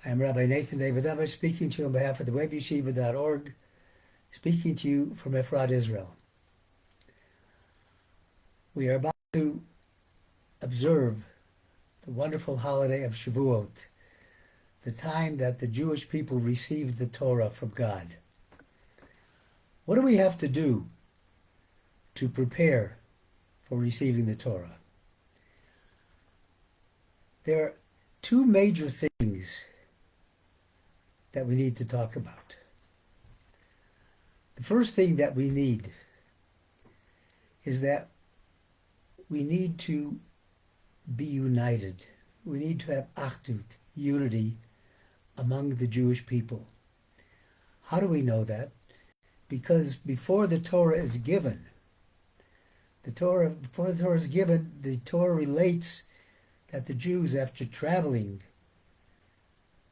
I am Rabbi Nathan Davidovich, speaking to you on behalf of the webyeshiva.org, speaking to you from Efrat, Israel. We are about to observe the wonderful holiday of Shavuot, the time that the Jewish people received the Torah from God. What do we have to do to prepare for receiving the Torah? There are two major things that we need to talk about. The first thing that we need is that we need to be united. We need to have achdut, unity, among the Jewish people. How do we know that? Because before the Torah is given, the Torah relates that the Jews, after traveling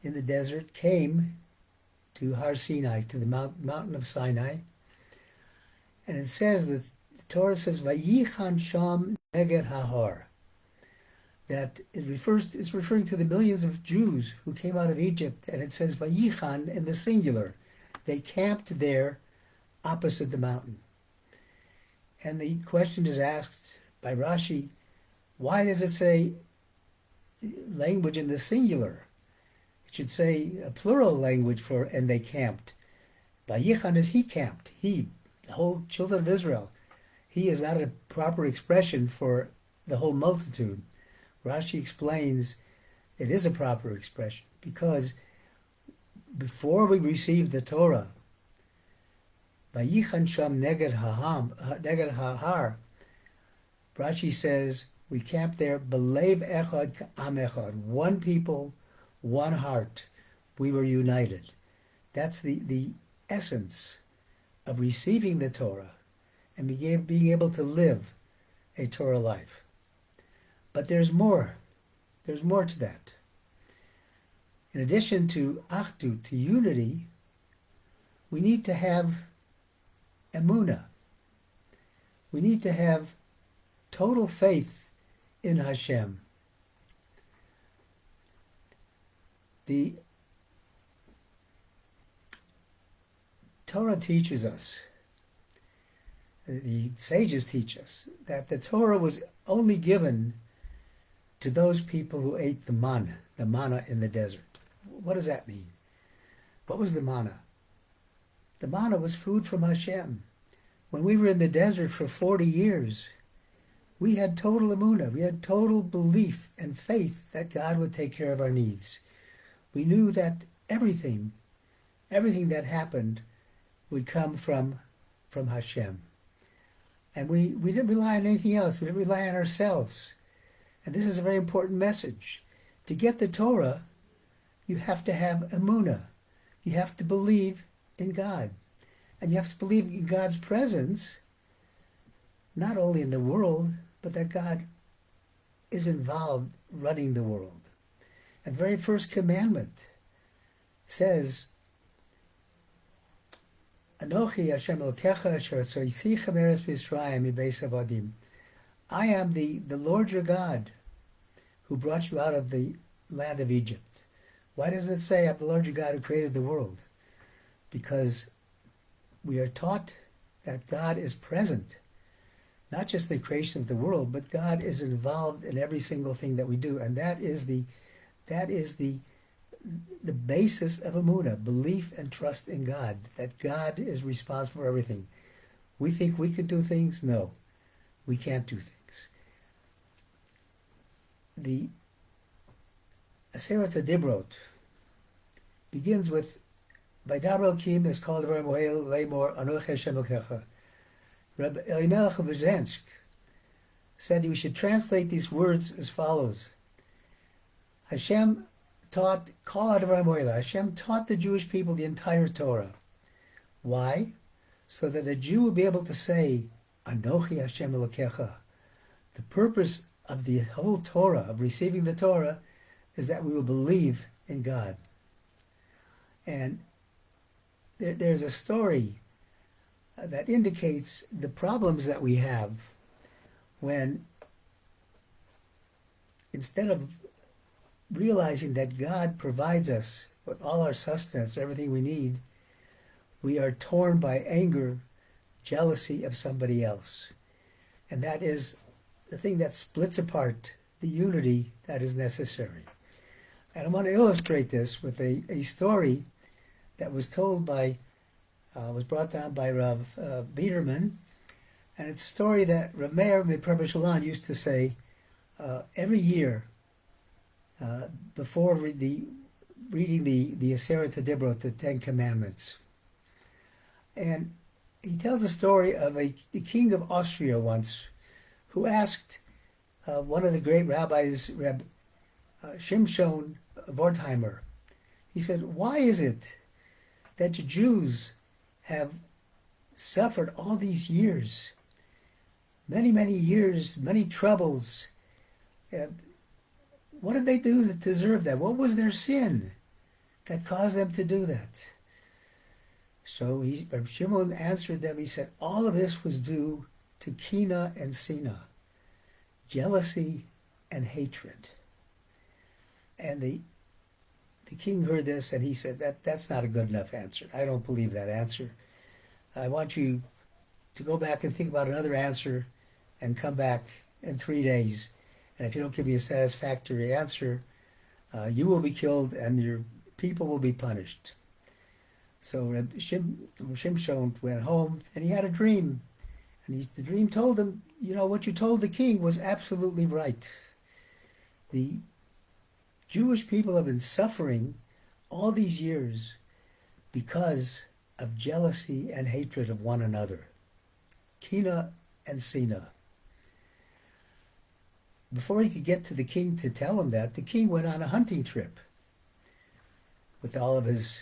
in the desert, came to Har Sinai, to the mountain of Sinai, and it says that the Torah says, "Vayichan sham neged hahar," that it's referring to the millions of Jews who came out of Egypt, and it says "Vayichan" in the singular. They camped there opposite the mountain. And the question is asked by Rashi, why does it say language in the singular? It should say a plural language for "and they camped." Vayichan is he camped. He, the whole children of Israel. He is not a proper expression for the whole multitude. Rashi explains it is a proper expression because before we received the Torah, Vayichan sham neged hahar, Rashi says we camped there, belev echad ka'am echad, one people, one heart. We were united. That's the essence of receiving the Torah and being able to live a Torah life. But there's more. There's more to that. In addition to achdut, to unity, we need to have emunah. We need to have total faith in Hashem. The Torah teaches us, the sages teach us, that the Torah was only given to those people who ate the manna in the desert. What does that mean? What was the manna? The manna was food from Hashem. When we were in the desert for 40 years, we had total emunah. We had total belief and faith that God would take care of our needs. We knew that everything that happened would come from Hashem. And we didn't rely on anything else. We didn't rely on ourselves. And this is a very important message. To get the Torah, you have to have emunah. You have to believe in God. And you have to believe in God's presence, not only in the world, but that God is involved running the world. And the very first commandment says, Anochi Hashem Elokecha asher tzorisicha me'eretz Mitzrayim mibeis avadim. I am the Lord your God who brought you out of the land of Egypt. Why does it say I'm the Lord your God who created the world? Because we are taught that God is present, not just the creation of the world, but God is involved in every single thing that we do, and that is the basis of emunah, belief and trust in God, that God is responsible for everything. We think we can do things? No, we can't do things. The Aseret HaDibrot begins with Vaydaber Elokim is called Rabbi Moel Leimor Anochi Hashem Elokecha. Rabbi Elimelech of Vizhensk said we should translate these words as follows. Hashem taught, call out of Rabbi Moel, Hashem taught the Jewish people the entire Torah. Why? So that a Jew will be able to say, Anochi Hashem Elokecha. The purpose of the whole Torah, of receiving the Torah, is that we will believe in God. And there's a story that indicates the problems that we have when, instead of realizing that God provides us with all our sustenance, everything we need, we are torn by anger, jealousy of somebody else. And that is the thing that splits apart the unity that is necessary. And I want to illustrate this with a story that was told by, was brought down by Rav Biederman. And it's a story that Rav Meir Miprabba Shalom used to say every year before reading the Aseret Dibrot, the Ten Commandments. And he tells a story of the king of Austria once, who asked one of the great rabbis, Reb Shimshon Wertheimer. He said, "Why is it that the Jews have suffered all these years, many, many years, many troubles? And what did they do to deserve that? What was their sin that caused them to do that?" So Reb Shimon answered them. He said, all of this was due to kina and sina, jealousy and hatred. And the king heard this, and he said, that's not a good enough answer. I don't believe that answer. I want you to go back and think about another answer and come back in 3 days. And if you don't give me a satisfactory answer, you will be killed and your people will be punished. So Reb Shimshon went home, and he had a dream. And the dream told him, what you told the king was absolutely right. The Jewish people have been suffering all these years because of jealousy and hatred of one another. Kina and Sina. Before he could get to the king to tell him that, the king went on a hunting trip with all of his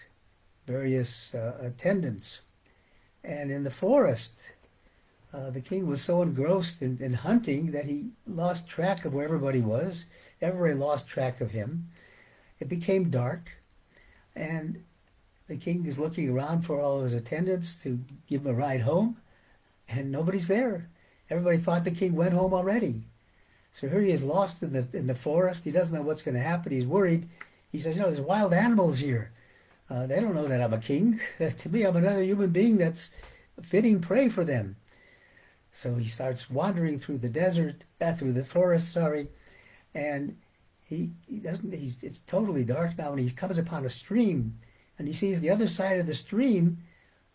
various attendants. And in the forest, the king was so engrossed in hunting that he lost track of where everybody was. Everybody lost track of him. It became dark, and the king is looking around for all of his attendants to give him a ride home, and nobody's there. Everybody thought the king went home already. So here he is lost in the forest. He doesn't know what's going to happen. He's worried. He says, there's wild animals here. They don't know that I'm a king. To me, I'm another human being that's fitting prey for them. So he starts wandering through the desert, through the forest, and it's totally dark now, and he comes upon a stream, and he sees the other side of the stream,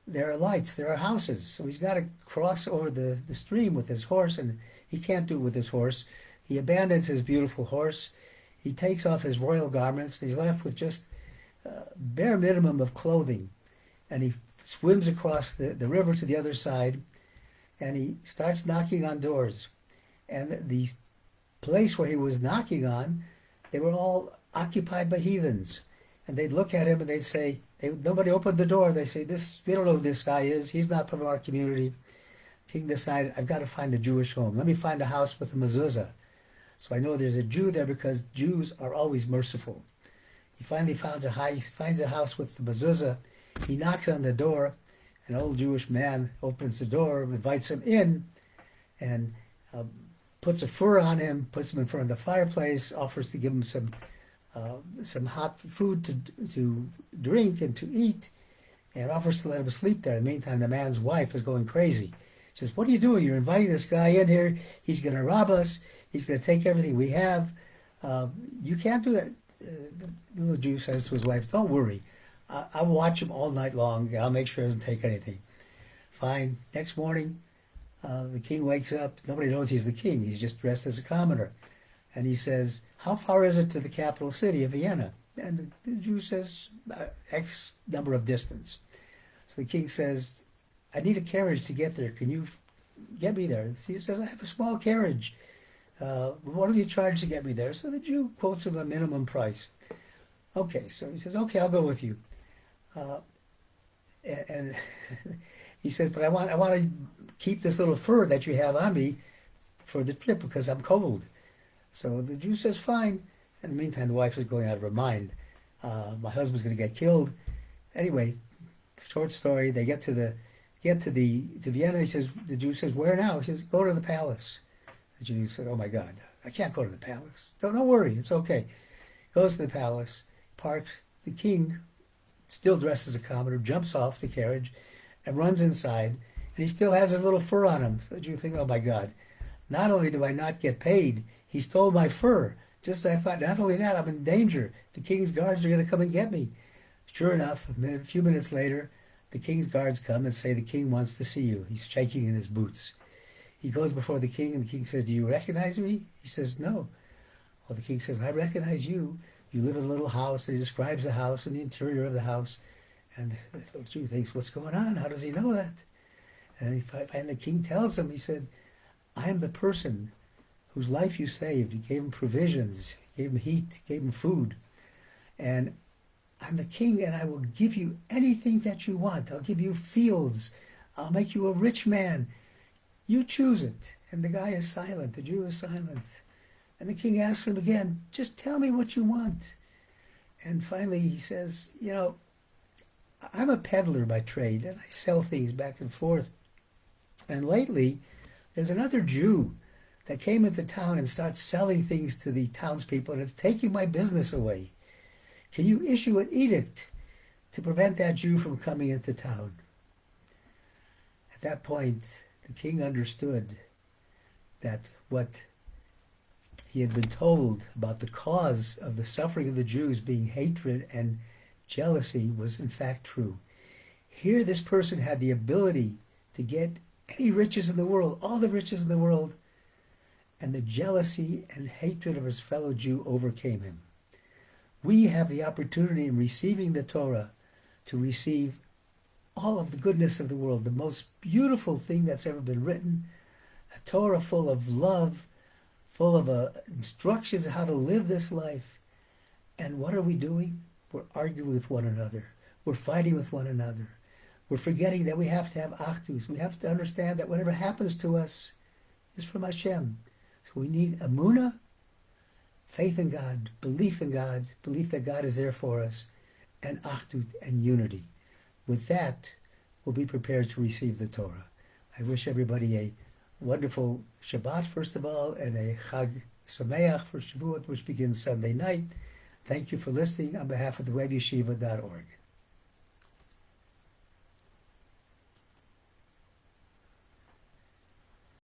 there are lights, there are houses. So he's got to cross over the stream with his horse, and he can't do it with his horse. He abandons his beautiful horse. He takes off his royal garments, and he's left with just bare minimum of clothing. And he swims across the river to the other side, and he starts knocking on doors. And the place where he was knocking on, they were all occupied by heathens. And they'd look at him and they'd say, nobody opened the door. They say, we don't know who this guy is. He's not from our community. King decided, I've got to find a Jewish home. Let me find a house with a mezuzah. So I know there's a Jew there, because Jews are always merciful. He finally finds a house with the mezuzah. He knocks on the door. An old Jewish man opens the door, invites him in, and puts a fur on him, puts him in front of the fireplace, offers to give him some hot food to drink and to eat, and offers to let him sleep there. In the meantime, the man's wife is going crazy. She says, "What are you doing? You're inviting this guy in here. He's going to rob us. He's going to take everything we have. You can't do that." The little Jew says to his wife, "Don't worry. I'll watch him all night long, and I'll make sure he doesn't take anything." Fine. Next morning, the king wakes up. Nobody knows he's the king. He's just dressed as a commoner. And he says, "How far is it to the capital city of Vienna?" And the Jew says, X number of distance. So the king says, "I need a carriage to get there. Can you get me there?" He says, "I have a small carriage. What do you charge to get me there?" So the Jew quotes him a minimum price. Okay, so he says, "Okay, I'll go with you." And he says, "But I want to keep this little fur that you have on me for the trip because I'm cold." So the Jew says, "Fine." In the meantime, the wife is going out of her mind. My husband's going to get killed. Anyway, short story. They get to Vienna. The Jew says, "Where now?" He says, "Go to the palace." The Jew said, "Oh my God, I can't go to the palace." Don't worry, it's okay. goes to the palace, parks. The king, still dressed as a commoner, jumps off the carriage and runs inside, and he still has his little fur on him. So you think, oh my God, not only do I not get paid, he stole my fur. Just as I thought, not only that, I'm in danger. The king's guards are going to come and get me. Sure enough, a few minutes later, the king's guards come and say, the king wants to see you. He's shaking in his boots. He goes before the king, and the king says, do you recognize me? He says, no. Well, the king says, I recognize you. You live in a little house. And he describes the house and the interior of the house. And the Jew thinks, what's going on? How does he know that? And the king tells him, he said, I am the person whose life you saved. You gave him provisions, gave him heat, gave him food. And I'm the king, and I will give you anything that you want. I'll give you fields. I'll make you a rich man. You choose it. And the guy is silent. The Jew is silent. And the king asks him again, just tell me what you want. And finally he says, I'm a peddler by trade, and I sell things back and forth. And lately, there's another Jew that came into town and starts selling things to the townspeople, and it's taking my business away. Can you issue an edict to prevent that Jew from coming into town? At that point, the king understood that what he had been told about the cause of the suffering of the Jews being hatred and jealousy was in fact true. Here this person had the ability to get any riches in the world, all the riches in the world, and the jealousy and hatred of his fellow Jew overcame him. We have the opportunity in receiving the Torah to receive all of the goodness of the world, the most beautiful thing that's ever been written, a Torah full of love, full of instructions how to live this life. And what are we doing? We're arguing with one another. We're fighting with one another. We're forgetting that we have to have achdus. We have to understand that whatever happens to us is from Hashem. So we need emunah, faith in God, belief that God is there for us, and achdut and unity. With that, we'll be prepared to receive the Torah. I wish everybody a wonderful Shabbat, first of all, and a Chag Sameach for Shavuot, which begins Sunday night. Thank you for listening on behalf of the webyeshiva.org.